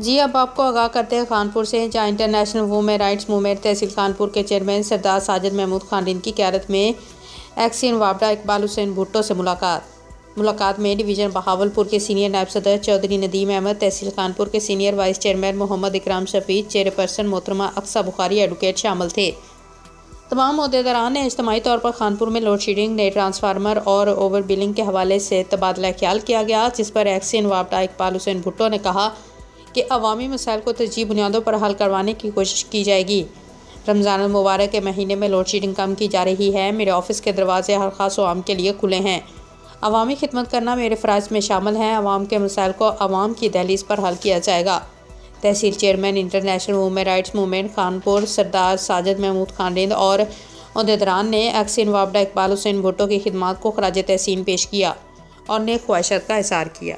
जी अब आपको आगाह करते हैं खानपुर से, जहां इंटरनेशनल वुमेन राइट्स मूवमेंट तहसील खानपुर के चेयरमैन सरदार साजिद महमूद खानन की क़यादत में एक्सियन वापडा इकबाल हुसैन भुट्टो से मुलाकात में डिवीज़न बहावलपुर के सीनियर नायब सदर चौधरी नदीम अहमद, तहसील खानपुर के सीनियर वाइस चेयरमैन मोहम्मद इकराम शफीक, चेयरपर्सन मोहतरमा अक्सा बुखारी एडवोकेट शामिल थे। तमाम अहदेदारान ने इज्तिमाई तौर पर खानपुर में लोड शेडिंग, नए ट्रांसफार्मर और ओवर बिलिंग के हवाले से तबादला ख्याल किया गया, जिस पर एक्सियन वापडा इकबाल हुसैन भुट्टो ने कहा कि अवामी मसाइल को तरजीही बुनियादों पर हल करवाने की कोशिश की जाएगी। रमज़ान मुबारक के महीने में लोड शेडिंग कम की जा रही है। मेरे ऑफिस के दरवाजे हर खास आम के लिए खुले हैं। अवामी खिदमत करना मेरे फ़राइज़ में शामिल है। अवाम के मसाइल को अवाम की दहलीज़ पर हल किया जाएगा। तहसील chairman international women rights movement Khanpur Sardar Sajid Mahmood Khanan और अहदेदारान ने एक्सियन वापडा इकबाल हुसैन भुट्टो की खिदमात को खराज तहसीन पेश किया और नेक ख्वाहिशात का इज़हार किया।